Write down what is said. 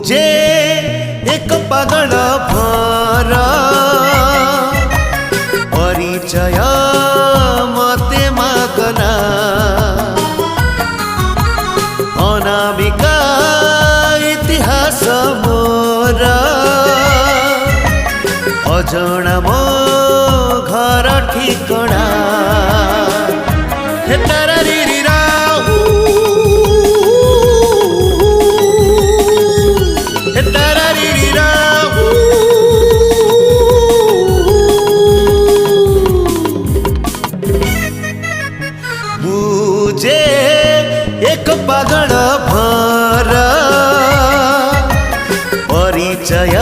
जे एक पागल भर परिचय मते मागना अनामिका इतिहास मोर अजणा मो घर ठिकणा हे तारा री राहू हे तारा री राहू मुझे एक पागल भर परिचय